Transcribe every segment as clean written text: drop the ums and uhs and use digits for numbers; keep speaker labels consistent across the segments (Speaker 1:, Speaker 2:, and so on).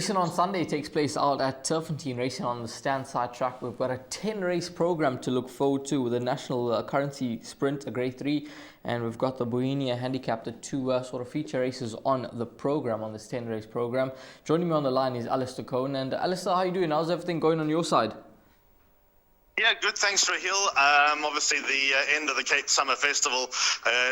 Speaker 1: Racing on Sunday takes place out at Turffontein, racing on the stand-side track. We've got a 10-race program to look forward to with a national currency sprint, a Grade 3, and we've got the Bohemia Handicap, the two sort of feature races on the program, on this 10-race program. Joining me on the line is Alistair Cohen. And Alistair, how are you doing? How's everything going on your side?
Speaker 2: Yeah, good. Thanks, Raheel. Obviously, the end of the Cape Summer Festival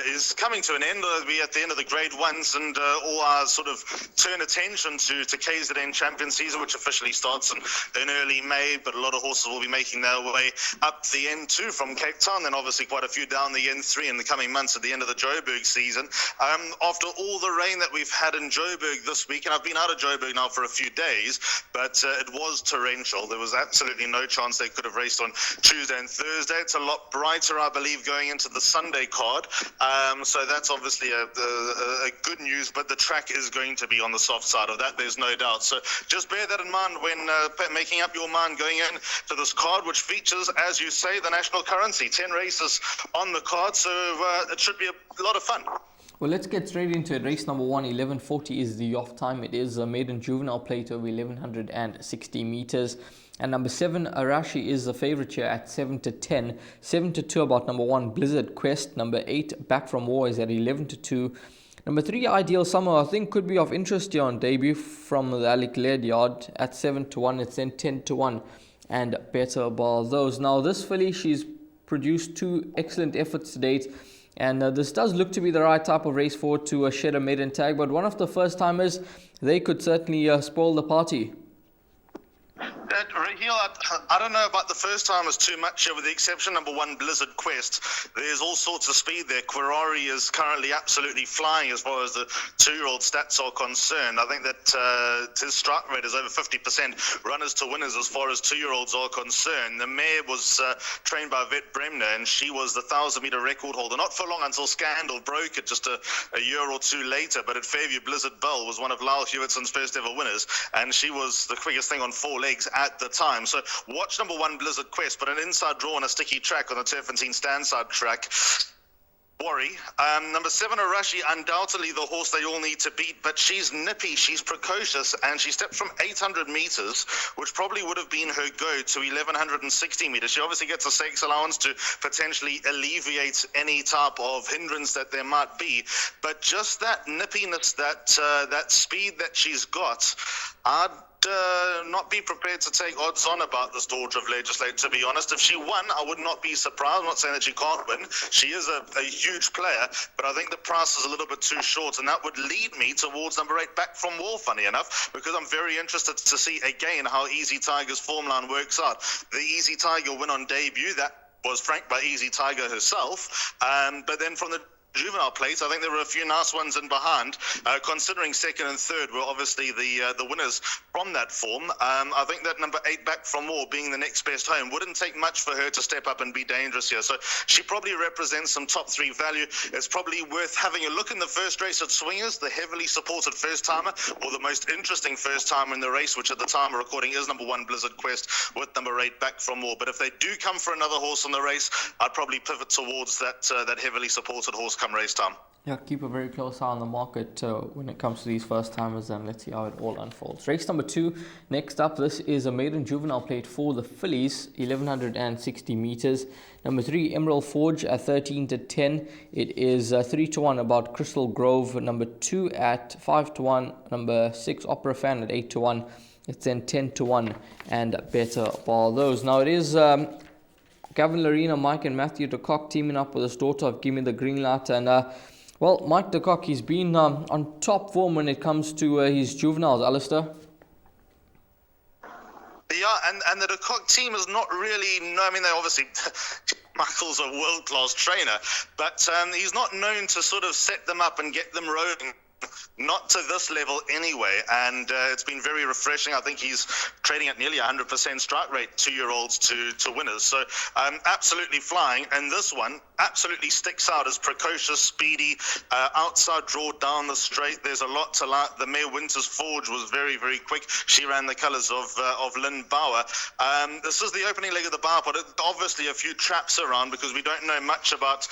Speaker 2: is coming to an end. We're at the end of the Grade 1s, and all our sort of turn attention to KZN Champion season, which officially starts in early May, but a lot of horses will be making their way up the N2 from Cape Town, and obviously quite a few down the N3 in the coming months at the end of the Joburg season. After all the rain that we've had in Joburg this week, and I've been out of Joburg now for a few days, but it was torrential. There was absolutely no chance they could have raced on Tuesday and Thursday. It's a lot brighter, I believe, going into the Sunday card. So that's obviously a good news, but the track is going to be on the soft side of that, there's no doubt. So just bear that in mind when making up your mind going in to this card, which features, as you say, the national currency. 10 races on the card, so it should be a lot of fun.
Speaker 1: Well, let's get straight into it. Race number 1, 11:40 is the off time. It is a maiden juvenile plate over 1160 meters. And number 7, Arashi, is the favourite here at 7-10. 7-2 about number 1, Blizzard Quest. Number 8, Back from War, is at 11-2. Number 3, Ideal Summer, I think could be of interest here on debut from the Alec Laird yard at 7-1. It's then 10-1 and better bar those. Now this filly, she's produced 2 excellent efforts to date. And this does look to be the right type of race for to shed a maiden tag. But one of the first timers, they could certainly spoil the party.
Speaker 2: Raheel, I don't know about the first timers too much here, with the exception number 1, Blizzard Quest. There's all sorts of speed there. Quirari is currently absolutely flying as far as the 2-year-old stats are concerned. I think that his strike rate is over 50% runners to winners as far as 2-year-olds are concerned. The mare was trained by Vet Bremner, and she was the 1,000-meter record holder. Not for long until Scandal broke it just a year or two later, but at Fairview, Blizzard Bell was one of Lyle Hewittson's first ever winners, and she was the quickest thing on 4 legs at the time. So watch number 1, Blizzard Quest, but an inside draw on a sticky track on the Turffontein stand-side track. Worry. Number 7, Arashi, undoubtedly the horse they all need to beat, but she's nippy, she's precocious, and she stepped from 800 meters, which probably would have been her go, to 1160 meters. She obviously gets a stakes allowance to potentially alleviate any type of hindrance that there might be, but just that nippiness, that speed that she's got, I'd not be prepared to take odds on about this daughter of Legislate, to be honest. If she won, I would not be surprised. I'm not saying that she can't win. She is a huge player, but I think the price is a little bit too short, and that would lead me towards number 8, Back from War, funny enough, because I'm very interested to see again how Easy Tiger's form line works out. The Easy Tiger win on debut, that was franked by Easy Tiger herself, but then from the juvenile plates, I think there were a few nice ones in behind. Considering 2nd and 3rd were obviously the winners from that form. I think that number 8, Back from War, being the next best home, wouldn't take much for her to step up and be dangerous here. So she probably represents some top 3 value. It's probably worth having a look in the first race at Swingers, the heavily supported first timer, or the most interesting first timer in the race, which at the time of recording is number 1, Blizzard Quest, with number 8, Back from War. But if they do come for another horse in the race, I'd probably pivot towards that heavily supported horse come race time.
Speaker 1: Yeah, keep a very close eye on the market when it comes to these first timers, and let's see how it all unfolds. Race number 2, next up, this is a maiden juvenile plate for the fillies, 1160 meters. Number 3, Emerald Forge at 13-10. It is 3-1 about Crystal Grove. Number 2 at 5-1. Number 6, Opera Fan at 8-1. It's then 10-1 and better bar those. Now it is Gavin Lorena, Mike and Matthew de Kock teaming up with his daughter of Give Me the Green Light. And well, Mike de Kock, he's been on top form when it comes to his juveniles, Alistair.
Speaker 2: Yeah, and the de Kock team is not really, I mean, they obviously, Michael's a world-class trainer, but he's not known to sort of set them up and get them rolling. Not to this level anyway, and it's been very refreshing. I think he's trading at nearly 100% strike rate, 2-year-olds to winners. So absolutely flying, and this one absolutely sticks out as precocious, speedy, outside draw down the straight. There's a lot to like. The mare Winter's Forge was very, very quick. She ran the colours of Lynn Bauer. This is the opening leg of the bar, but obviously a few traps around because we don't know much about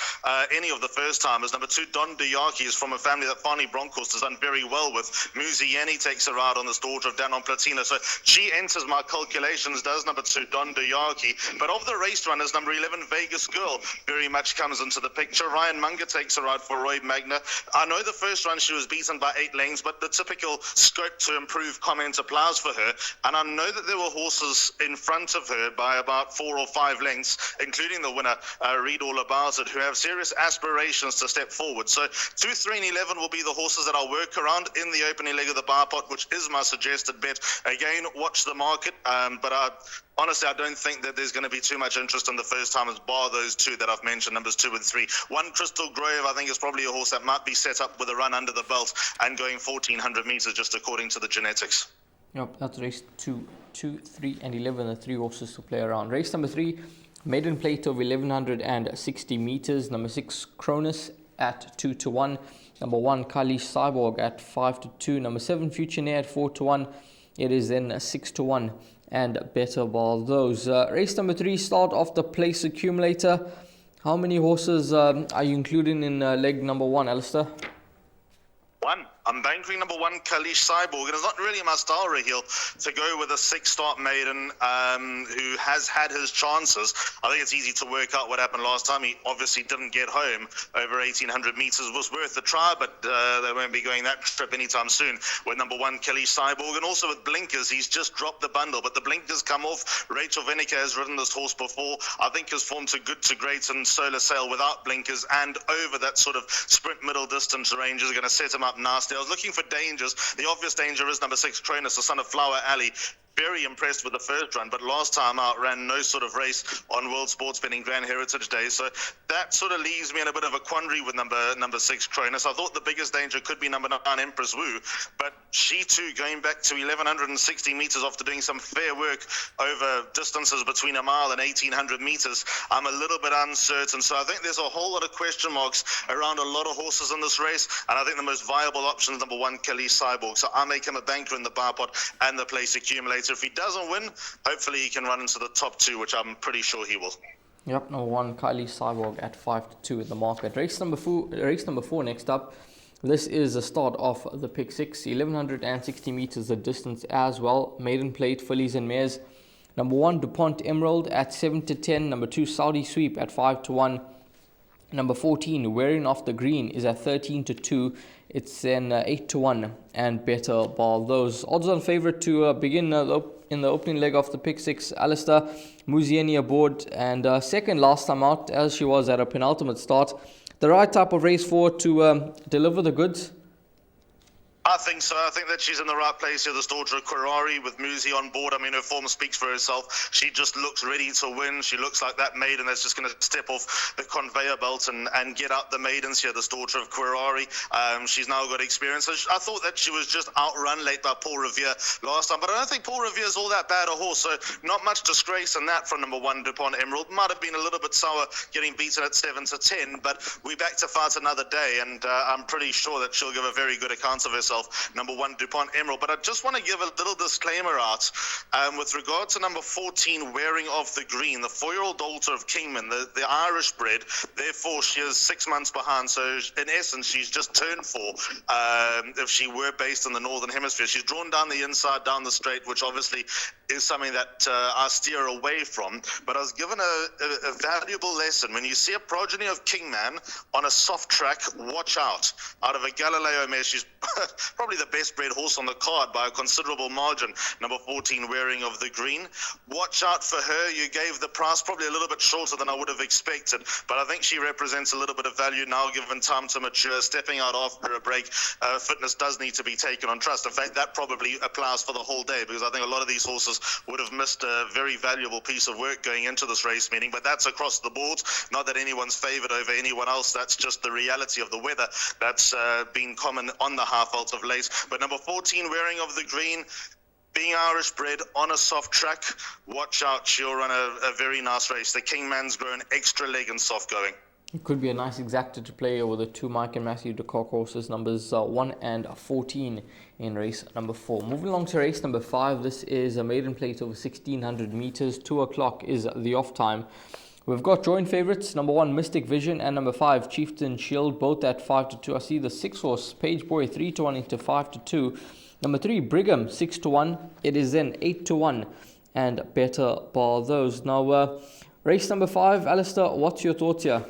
Speaker 2: any of the first timers. Number 2, Don Duyaki, is from a family that finally Bronco course, has done very well with. Muziani takes her out on this daughter of Danon Platina. So she enters my calculations, does number 2, Don Duyaki. But of the race runners, number 11, Vegas Girl, very much comes into the picture. Ryan Munger takes her out for Roy Magna. I know the first run she was beaten by 8 lengths, but the typical scope to improve comment applies for her. And I know that there were horses in front of her by about 4 or 5 lengths, including the winner, Read All About It, who have serious aspirations to step forward. So 2, 3 and 11 will be the horses that I'll work around in the opening leg of the bar pot, which is my suggested bet. Again, watch the market, but honestly, I don't think that there's going to be too much interest in the first timers, bar those 2 that I've mentioned, numbers 2 and 3. 1, Crystal Grove, I think is probably a horse that might be set up with a run under the belt and going 1,400 meters just according to the genetics.
Speaker 1: Yep, that's race 2, 3 and 11, the 3 horses to play around. Race number 3, maiden plate of 1,160 meters. Number 6, Cronus at 2-1. Number 1, Kalish Cyborg at 5-2. Number 7, Future Nair at 4-1. It is then 6-1 and better ball those. Race number 3, start off the place accumulator. How many horses are you including in leg number 1, Alistair?
Speaker 2: 1. I'm banking number 1, Kalish Cyborg, and it's not really my style, Raheel, to go with a 6-start maiden who has had his chances. I think it's easy to work out what happened last time. He obviously didn't get home over 1,800 meters. Was worth the try, but they won't be going that trip anytime soon with number 1, Kalish Cyborg. And also with blinkers, he's just dropped the bundle, but the blinkers come off. Rachel Vinica has ridden this horse before. I think his form to good to great and solar sail without blinkers and over that sort of sprint middle distance range is going to set him up nicely. I was looking for dangers. The obvious danger is number 6, Cronus, the son of Flower Alley. Very impressed with the first run, but last time out ran no sort of race on World Sports Betting Grand Heritage Day. So that sort of leaves me in a bit of a quandary with number 6, Cronus. I thought the biggest danger could be number 9, Empress Wu, but she too going back to 1,160 meters after doing some fair work over distances between a mile and 1,800 meters. I'm a little bit uncertain. So I think there's a whole lot of question marks around a lot of horses in this race, and I think the most viable option is number 1, Kalish Cyborg. So I make him a banker in the bar pot and the place accumulator. If he doesn't win, hopefully he can run into the top 2, which I'm pretty sure he will.
Speaker 1: Yep, number 1, Kalish Cyborg at 5-2 in the market. Race number 4 next up. This is the start of the pick 6, 1,160 meters the distance as well. Maiden plate, fillies and mares. Number 1, DuPont Emerald at 7-10. Number 2, Saudi Sweep at 5-1. Number 14, Wearing Off the Green, is at 13-2. It's then 8-1 and better ball those. Odds on favourite to begin in the opening leg of the pick 6, Alistair. Muziani aboard and second last time out, as she was at a penultimate start. The right type of race for to deliver the goods?
Speaker 2: I think so. I think that she's in the right place here. This daughter of Quirari with Muzi on board. I mean, her form speaks for herself. She just looks ready to win. She looks like that maiden that's just going to step off the conveyor belt and get out the maidens here, this daughter of Quirari. She's now got experience. So I thought that she was just outrun late by Paul Revere last time, but I don't think Paul Revere is all that bad a horse, so not much disgrace in that from number 1, DuPont Emerald. Might have been a little bit sour getting beaten at 7-10, but we're back to fight another day, and I'm pretty sure that she'll give a very good account of herself. Number 1, DuPont Emerald. But I just want to give a little disclaimer out with regard to number 14, Wearing Off the Green, the 4-year-old daughter of Kingman, the Irish bred. Therefore, she is 6 months behind. So, in essence, she's just turned 4 if she were based in the Northern Hemisphere. She's drawn down the inside, down the straight, which obviously is something that I steer away from. But I was given a valuable lesson. When you see a progeny of Kingman on a soft track, watch out. Out of a Galileo mare, she's probably the best bred horse on the card by a considerable margin. Number 14, Wearing of the Green. Watch out for her. You gave the price probably a little bit shorter than I would have expected, but I think she represents a little bit of value now, given time to mature, stepping out after a break. Fitness does need to be taken on trust. In fact, that probably applies for the whole day, because I think a lot of these horses would have missed a very valuable piece of work going into this race meeting, but that's across the board. Not that anyone's favoured over anyone else. That's just the reality of the weather that's been common on the half vault of late. But number 14, Wearing of the Green, being Irish bred on a soft track, watch out, she'll run a very nice race. The Kingman's grown extra leg and soft going.
Speaker 1: It could be a nice exacta to play over the 2 Mike and Matthew de Kock horses, numbers 1 and 14 in race number 4. Moving along to race number 5, this is a maiden plate over 1,600 meters. 2 o'clock is the off time. We've got joint favourites, number 1 Mystic Vision and number 5 Chieftain Shield, both at 5-2. I see the 6 horse Page Boy 3-1 into 5-2. Number 3 Brigham 6-1. It is then 8-1 and better bar those. Now race number 5, Alistair, what's your thoughts here?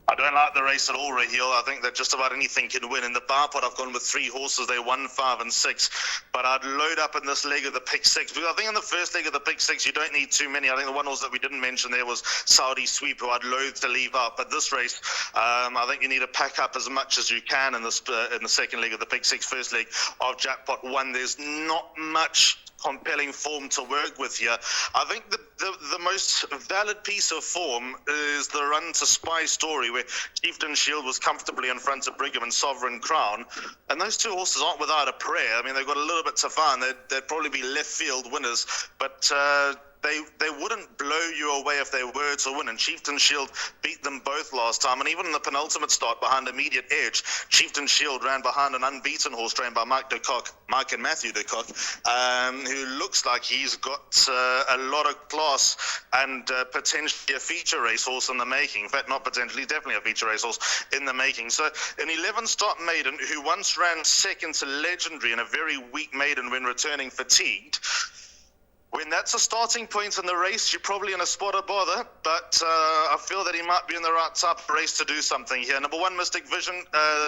Speaker 2: I don't like the race at all, Raheel. I think that just about anything can win. In the bar pot, I've gone with 3 horses. They 1, 5 and 6. But I'd load up in this leg of the pick 6. Because I think in the first leg of the pick 6, you don't need too many. I think the one horse that we didn't mention there was Saudi Sweep, who I'd loathe to leave out. But this race, I think you need to pack up as much as you can in the second leg of the pick 6. First leg of Jackpot 1. There's not much compelling form to work with here. I think the most valid piece of form is the run to Spy Story, where Chieftain Shield was comfortably in front of Brigham and Sovereign Crown, and those 2 horses aren't without a prayer. I mean, they've got a little bit to find. They'd probably be left field winners, but they wouldn't blow you away if they were to win, and Chieftain Shield beat them both last time. And even in the penultimate start behind Immediate Edge, Chieftain Shield ran behind an unbeaten horse trained by Mike and Matthew de Kock, who looks like he's got a lot of class and potentially a feature racehorse in the making. In fact, not potentially, definitely a feature racehorse in the making. So an 11-start maiden who once ran second to Legendary in a very weak maiden when returning fatigued. When that's a starting point in the race, you're probably in a spot of bother, but I feel that he might be in the right type of race to do something here. Number 1, Mystic Vision,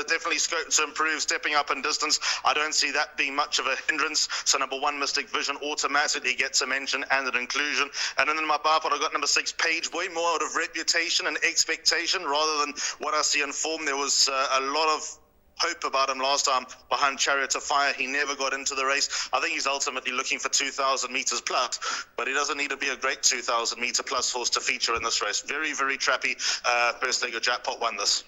Speaker 2: definitely scope to improve, stepping up in distance. I don't see that being much of a hindrance. So number 1, Mystic Vision, automatically gets a mention and an inclusion. And then in my bar pot, I got number 6, Page Boy, more out of reputation and expectation rather than what I see in form. There was a lot of hope about him last time behind Chariot of Fire. He never got into the race. I think he's ultimately looking for 2,000 meters plus, but he doesn't need to be a great 2,000 meter plus horse to feature in this race. Very, very trappy. First leg of Jackpot 1 this.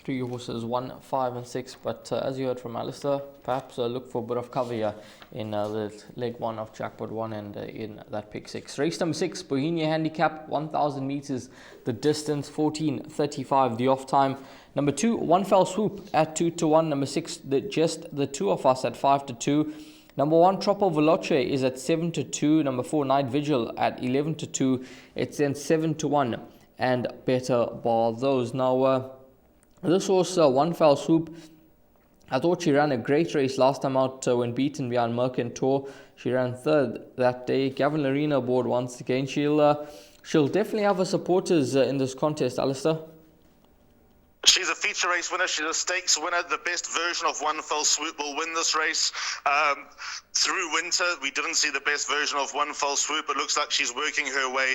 Speaker 1: 3 horses, 1, 5 and 6, but as you heard from Alistair, perhaps look for a bit of cover here in the leg 1 of Jackpot 1 and in that pick 6. Race number 6, Bohemia Handicap, 1,000 meters, the distance, 14:35, the off time. Number 2, One Fell Swoop at 2-1. Number 6, just the 2 of us at 5-2. Number 1, Troppo Veloce is at 7-2. Number 4, Night Vigil at 11-2. It's then 7-1 and better bar those. Now, this horse, One Fell Swoop, I thought she ran a great race last time out when beaten behind Mercantor. She ran 3rd that day. Gavin Larena aboard once again. She'll definitely have her supporters in this contest, Alistair.
Speaker 2: She's a feature race winner. She's a stakes winner. The best version of One Fell Swoop will win this race. Through winter, we didn't see the best version of One Fell Swoop. It looks like she's working her way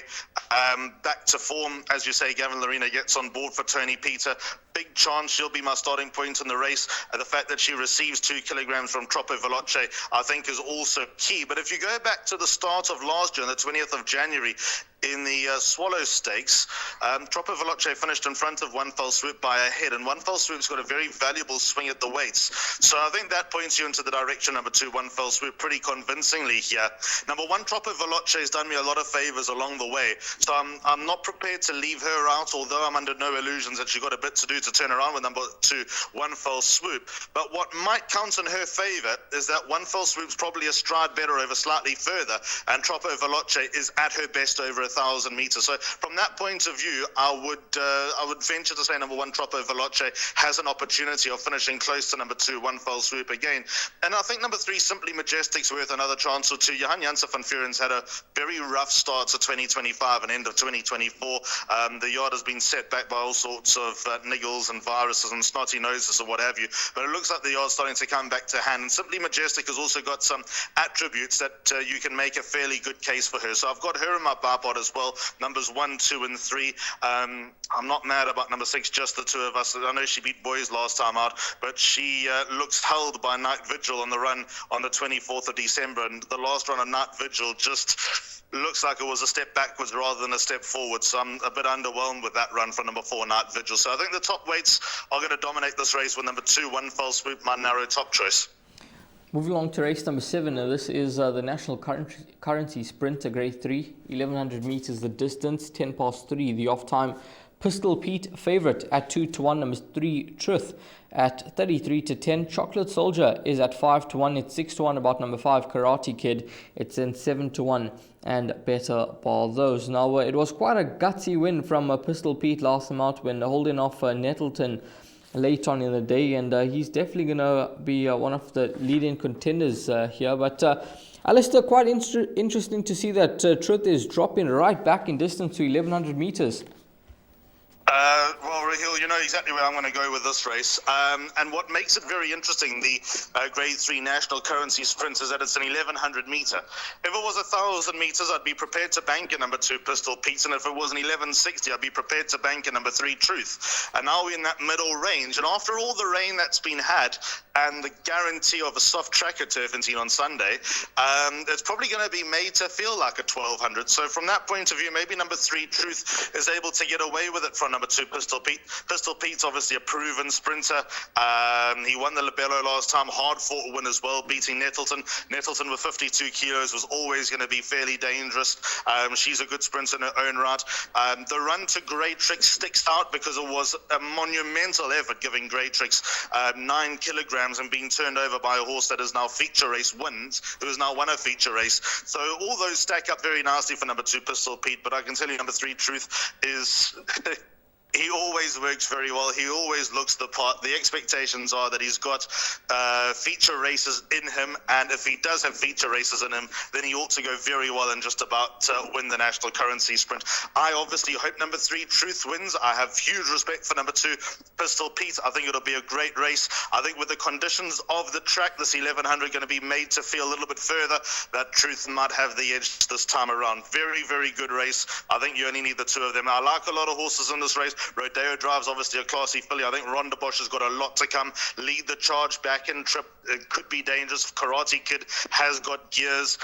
Speaker 2: back to form. As you say, Gavin Larena gets on board for Tony Peter. Big chance she'll be my starting point in the race. The fact that she receives 2 kilograms from Troppo Veloce, I think, is also key. But if you go back to the start of last year, on the 20th of January, in the Swallow Stakes, Troppo Veloce finished in front of One Fell Swoop by a head, and One Fell Swoop's got a very valuable swing at the weights. So I think that points you into the direction, number 2, One Fell Swoop, pretty convincingly here. Number 1, Troppo Veloce has done me a lot of favours along the way, so I'm not prepared to leave her out, although I'm under no illusions that she got a bit to do to turn around with number 2, One Fell Swoop. But what might count in her favour is that One Fell Swoop's probably a stride better over slightly further, and Troppo Veloce is at her best over 1,000 meters. So from that point of view, I would venture to say number 1, Troppo Veloce, has an opportunity of finishing close to number 2, One Fell Swoop again. And I think number 3, Simply Majestic's worth another chance or two. Johan Janssen van Vuren's had a very rough start to 2025 and end of 2024. The yard has been set back by all sorts of niggles and viruses and snotty noses or what have you. But it looks like the yard's starting to come back to hand. And Simply Majestic has also got some attributes that you can make a fairly good case for her. So I've got her in my bar pot as well. Numbers 1, 2 and 3. I'm not mad about number 6, just the 2 of us. I know she beat Boys last time out, but she looks held by Night Vigil on the run on the 24th of December. And the last run of Night Vigil just looks like it was a step backwards rather than a step forward. So I'm a bit underwhelmed with that run for number 4, Night Vigil. So I think the top weights are going to dominate this race with number 2, One Fell Swoop, my narrow top choice.
Speaker 1: Moving along to race number 7, this is the National Currency Sprinter Grade 3, 1,100 meters the distance, 3 the off time. Pistol Pete favourite at 2-1. Number 3 Truth at 33-10. Chocolate Soldier is at 5-1. It's 6-1 about number 5 Karate Kid. It's in 7-1 and better bar those. Now it was quite a gutsy win from Pistol Pete last time out when holding off Nettleton late on in the day, and he's definitely going to be one of the leading contenders here. But Alistair, quite interesting to see that Truth is dropping right back in distance to 1100 meters.
Speaker 2: Well, Rahil, you know exactly where I'm going to go with this race. And what makes it very interesting, the Grade 3 National Currency Sprint, is that it's an 1100 meter. If it was 1,000 meters, I'd be prepared to bank a number 2 Pistol Pete, and if it was an 1160, I'd be prepared to bank a number 3 Truth. And now we're in that middle range. And after all the rain that's been had and the guarantee of a soft track at Turffontein on Sunday, it's probably going to be made to feel like a 1200. So from that point of view, maybe number 3 Truth is able to get away with it from number 2 Pistol Pete. Pistol Pete's obviously a proven sprinter. He won the Labello last time, hard-fought win as well, beating Nettleton. Nettleton with 52 kilos was always going to be fairly dangerous. She's a good sprinter in her own right. The run to Great Tricks sticks out because it was a monumental effort, giving Great Tricks 9 kilograms and being turned over by a horse that is now feature race wins, who has now won a feature race. So all those stack up very nicely for number 2 Pistol Pete, but I can tell you number 3 Truth is... He always works very well. He always looks the part. The expectations are that he's got feature races in him, and if he does have feature races in him, then he ought to go very well and just about win the National Currency Sprint. I obviously hope number 3 Truth wins. I have huge respect for number 2 Pistol Pete. I think it'll be a great race. I think with the conditions of the track, this 1100 going to be made to feel a little bit further, that Truth might have the edge this time around. Very, very good race. I think you only need the 2 of them. I like a lot of horses in this race. Rodeo Drive's obviously a classy filly. I think Rhonda Bosch has got a lot to come. Lead the charge back in trip. It could be dangerous. Karate Kid has got gears.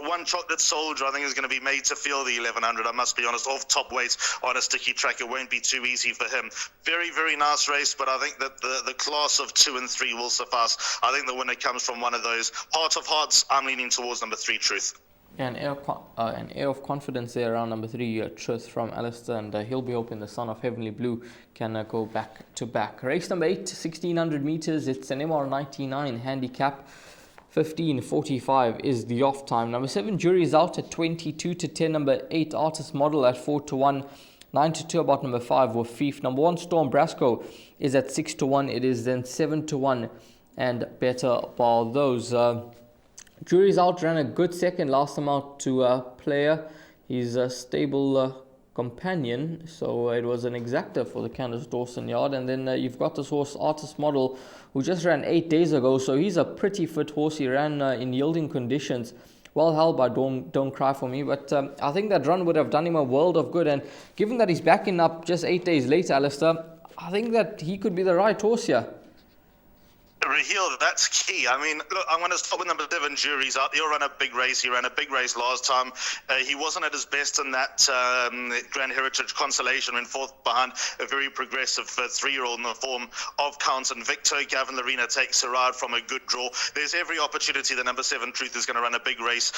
Speaker 2: One Chocolate Soldier, I think, is going to be made to feel the 1100. I must be honest, off top weight on a sticky track, it won't be too easy for him. Very, very nice race, but I think that the class of 2 and 3 will suffice. I think the winner comes from one of those. Heart of hearts, I'm leaning towards number 3 Truth.
Speaker 1: Yeah, an air of confidence there around number 3 Truth from Alistair, and he'll be hoping the son of Heavenly Blue can go back to back. Race number 8, 1600 meters. It's an MR99 handicap. 15:45 is the off time. Number 7 Jury's Out at 22-10. Number 8 Artist Model at 4-1. 9-2 about number 5 with Fief. Number 1 Storm Brasco is at 6-1. It is then 7-1 and better bar those. Jury's Out ran a good second last time out to Player. He's a stable companion, so it was an exacta for the Candace Dawson yard. And then you've got this horse, Artist Model, who just ran 8 days ago, so he's a pretty fit horse. He ran in yielding conditions. Well held by Don't Cry For Me, but I think that run would have done him a world of good. And given that he's backing up just 8 days later, Alistair, I think that he could be the right horse here.
Speaker 2: Rahil, that's key. I mean, look, I'm going to start with number 7, Jury's Out. He'll run a big race. He ran a big race last time. He wasn't at his best in that Grand Heritage Consolation, went fourth behind a very progressive 3-year-old in the form of Count and Victor. Gavin Larena takes a ride from a good draw. There's every opportunity that number 7 Truth is going to run a big race.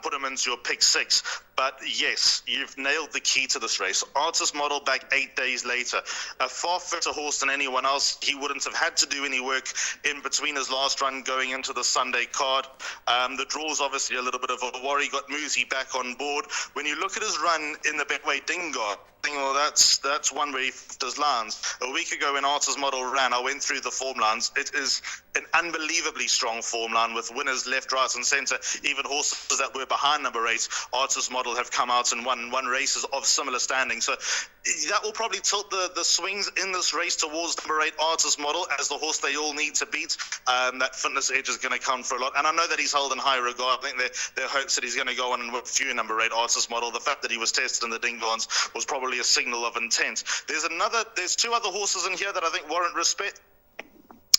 Speaker 2: Put him into your pick 6. But yes, you've nailed the key to this race. Artist Model back 8 days later. A far fitter horse than anyone else. He wouldn't have had to do any work in between his last run going into the Sunday card. The draw's obviously a little bit of a worry. Got Muzi back on board. When you look at his run in the Betway Dingo, well, that's one where he does lines. A week ago when Artist Model ran, I went through the form lines. It is an unbelievably strong form line with winners left, right and centre. Even horses that were behind number 8, Artist Model, have come out and won races of similar standing. So that will probably tilt the swings in this race towards number 8, Artist Model, as the horse they all need to beat. That fitness edge is going to come for a lot. And I know that he's held in high regard. I think their hopes that he's going to go on and win few number 8, Artist Model. The fact that he was tested in the Dingons was probably a signal of intent. There's 2 other horses in here that I think warrant respect.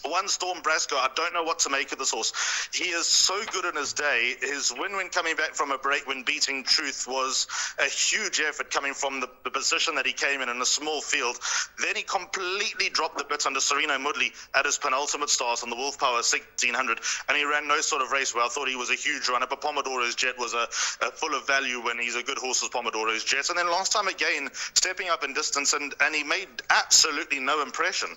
Speaker 2: One, Storm Brasco, I don't know what to make of this horse. He is so good in his day. His win when coming back from a break when beating Truth was a huge effort coming from the position that he came in a small field. Then he completely dropped the bit under Sereno Mudley at his penultimate start on the Wolf Power 1600, and he ran no sort of race where I thought he was a huge runner, but Pomodoro's Jet was a full of value when he's a good horse as Pomodoro's Jet. And then last time again, stepping up in distance, and he made absolutely no impression.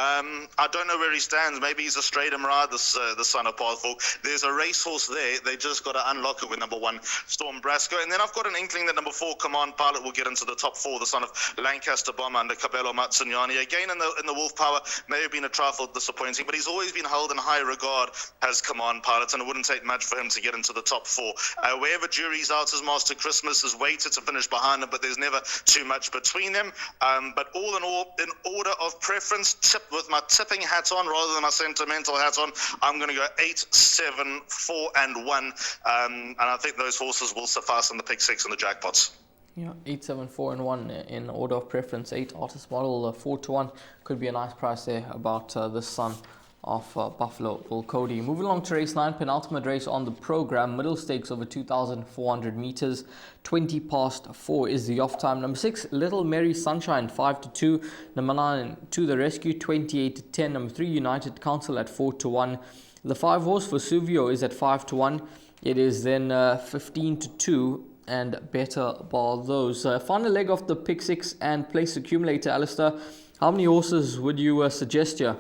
Speaker 2: I don't know where he stands. Maybe he's a straight Emirate, the son of Pathfork. There's a racehorse there. They just got to unlock it with number 1, Storm Brasco. And then I've got an inkling that number 4, Command Pilot, will get into the top 4, the son of Lancaster Bomber under Cabello Matsunyani. Again, in the Wolf Power, may have been a trifle disappointing, but he's always been held in high regard as Command Pilot, and it wouldn't take much for him to get into the top 4. Wherever jury's out, as Master Christmas is weighted to finish behind him, but there's never too much between them. But all in all, in order of preference, with my tipping hat on rather than my sentimental hat on, I'm going to go 8, 7, 4, and 1. And I think those horses will suffice in the pick 6 and the jackpots.
Speaker 1: Yeah, 8, 7, 4, and 1 in order of preference. 8 Artist Model, 4 to 1 could be a nice price there about the son of Buffalo Bull Cody. Moving along to race 9, penultimate race on the program, middle stakes over 2,400 meters. 20 past 4 is the off time. Number 6, Little Mary Sunshine, 5 to 2. Number 9, To the Rescue, 28 to 10. Number 3, United Council at 4 to 1. The 5 horse Vesuvio is at 5 to 1. It is then 15 to 2. And better bar those. Final leg of the pick 6 and place accumulator. Alistair, how many horses would you suggest here?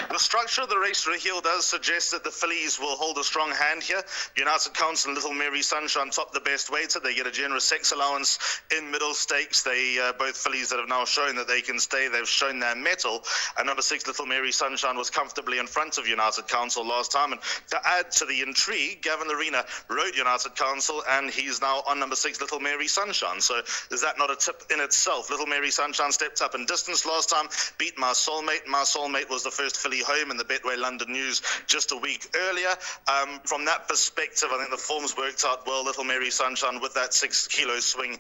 Speaker 2: The structure of the race, Raheel, does suggest that the fillies will hold a strong hand here. United Council and Little Mary Sunshine top the best weighted. They get a generous sex allowance in middle stakes. They both fillies that have now shown that they can stay. They've shown their mettle. And number 6, Little Mary Sunshine, was comfortably in front of United Council last time. And to add to the intrigue, Gavin Arena rode United Council, and he's now on number 6, Little Mary Sunshine. So is that not a tip in itself? Little Mary Sunshine stepped up in distance last time, beat My Soulmate. My Soulmate was the first filly home in the Betway London News just a week earlier. From that perspective, I think the form's worked out well. Little Mary Sunshine with that 6-kilo swing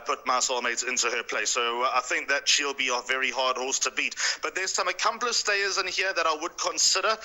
Speaker 2: put My Soulmate into her place. So I think that she'll be a very hard horse to beat. But there's some accomplished stayers in here that I would consider.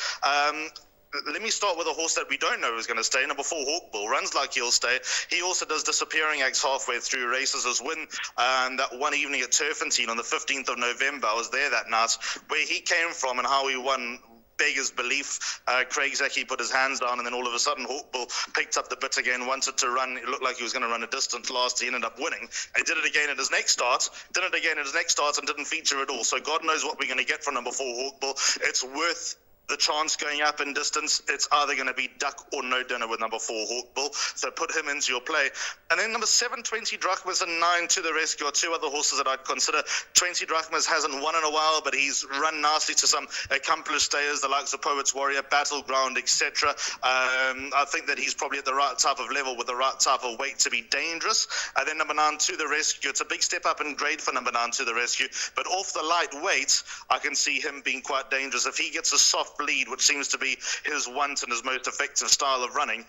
Speaker 2: Let me start with a horse that we don't know is going to stay. Number 4, Hawkbull, runs like he'll stay. He also does disappearing acts halfway through races. His win that one evening at Turffontein on the 15th of November, I was there that night. Where he came from and how he won beggars belief. Craig Zaki put his hands down, and then all of a sudden Hawkbull picked up the bit again, wanted to run. It looked like he was going to run a distance last. He ended up winning. He did it again at his next start, and didn't feature at all. So God knows what we're going to get from number 4, Hawkbull. It's worth the chance going up in distance. It's either going to be duck or no dinner with number 4, Hawkbull. So put him into your play. And then number 7, 20 Drachmas, and 9, To the Rescue are 2 other horses that I'd consider. 20 Drachmas hasn't won in a while, but he's run nicely to some accomplished stayers, the likes of Poets Warrior, Battleground, etc. I think that he's probably at the right type of level with the right type of weight to be dangerous. And then number 9, To the Rescue. It's a big step up in grade for number 9, To the Rescue. But off the light weight, I can see him being quite dangerous. If he gets a soft lead, which seems to be his want and his most effective style of running,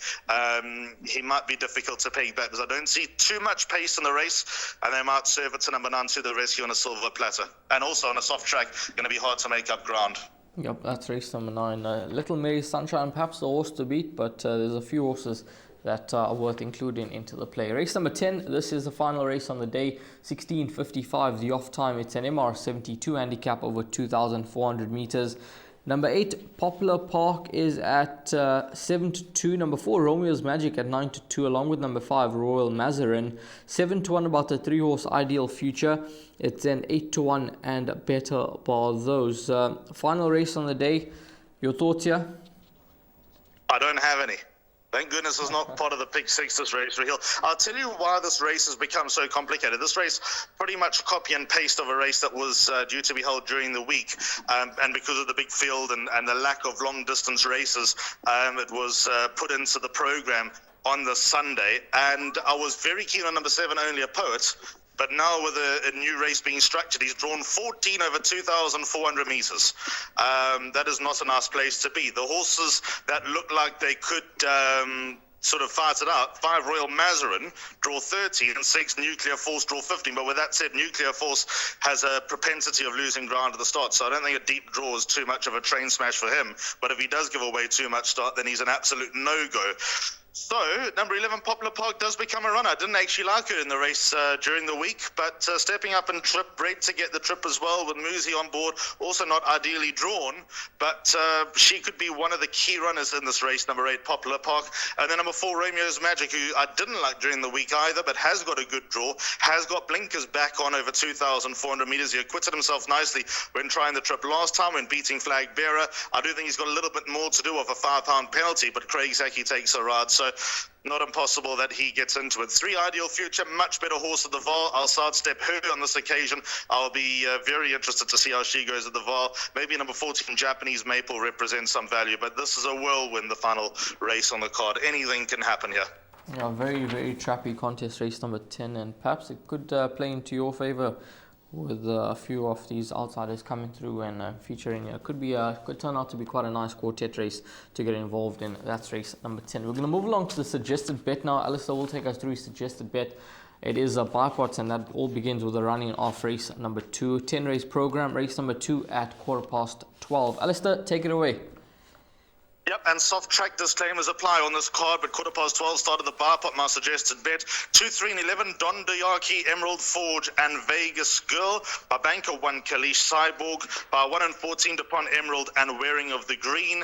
Speaker 2: he might be difficult to peg back, because I don't see too much pace in the race, and they might serve it to number 9, To the Rescue, on a silver platter. And also on a soft track, going to be hard to make up ground.
Speaker 1: Yep, that's race number 9. Little Mary Sunshine, perhaps the horse to beat, but there's a few horses that are worth including into the play. Race number 10, this is the final race on the day, 16:55, the off time. It's an MR72 handicap over 2,400 meters. Number 8, Popular Park, is at 7 to 2. Number 4, Romeo's Magic, at 9 to 2, along with number 5, Royal Mazarin. 7 to 1 about the 3 horse Ideal Future. It's then 8 to 1 and better bar those. Final race on the day. Your thoughts here?
Speaker 2: I don't have any. Thank goodness it's not part of the pick 6 this race, Raheel. I'll tell you why this race has become so complicated. This race, pretty much copy and paste of a race that was due to be held during the week. And because of the big field and the lack of long distance races, it was put into the program on the Sunday. And I was very keen on number 7, Only a Poet. But now with a new race being structured, he's drawn 14 over 2,400 meters. That is not a nice place to be. The horses that look like they could sort of fight it out. 5 Royal Mazarin, draw 13, and 6 Nuclear Force, draw 15. But with that said, Nuclear Force has a propensity of losing ground at the start, so I don't think a deep draw is too much of a train smash for him. But if he does give away too much start, then he's an absolute no-go. So, number 11, Popular Park, does become a runner. I didn't actually like her in the race during the week, but stepping up in trip, great to get the trip as well, with Muzi on board, also not ideally drawn, but she could be one of the key runners in this race, number 8, Popular Park. And then number 4, Romeo's Magic, who I didn't like during the week either, but has got a good draw, has got blinkers back on over 2,400 metres. He acquitted himself nicely when trying the trip last time, when beating Flag Bearer. I do think he's got a little bit more to do with a £5 penalty, but Craig Zaki takes a ride, so not impossible that he gets into it. 3 Ideal Future, much better horse at the Val. I'll sidestep her on this occasion. I'll be very interested to see how she goes at the Val. Maybe number 14, Japanese Maple, represents some value, but this is a whirlwind, the final race on the card. Anything can happen here.
Speaker 1: Yeah, very, very trappy contest, race number 10, and perhaps it could play into your favour with a few of these outsiders coming through and featuring. It could turn out to be quite a nice quartet race to get involved in. That's race number 10. We're going to move along to the suggested bet now. Alistair will take us through his suggested bet. It is a bypots, and that all begins with the running of race number 2. 10 race program, race number 2 at 12:15. Alistair, take it away.
Speaker 2: Yep, and soft track disclaimers apply on this card, but 12:15 started the bar pot, my suggested bet. 2, 3, and 11, Don Dayaki, Emerald Forge, and Vegas Girl. By banker 1, Kalish Cyborg. By 1 and 14, Dupont Emerald and Wearing of the Green.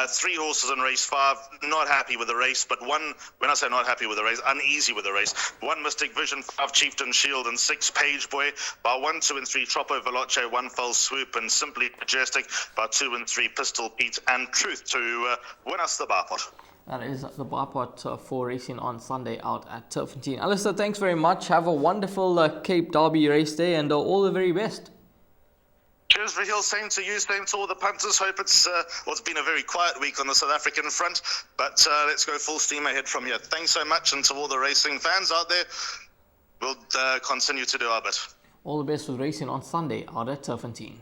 Speaker 2: 3 horses in race 5, not happy with the race, but 1, when I say not happy with the race, uneasy with the race. 1, Mystic Vision, 5, Chieftain Shield, and 6, Page Boy. By 1, 2, and 3, Troppo Veloce, 1, Fell Swoop, and Simply Majestic. By 2 and 3, Pistol Pete and Truth to win us the bar pot.
Speaker 1: That is the bar pot for racing on Sunday out at Turffontein. Alistair, thanks very much. Have a wonderful Cape Derby race day, and all the very best.
Speaker 2: Cheers, Raheel. Same to you, same to all the punters. Hope it's been a very quiet week on the South African front, but let's go full steam ahead from here. Thanks so much, and to all the racing fans out there, we'll continue to do our bit.
Speaker 1: All the best with racing on Sunday out at Turffontein.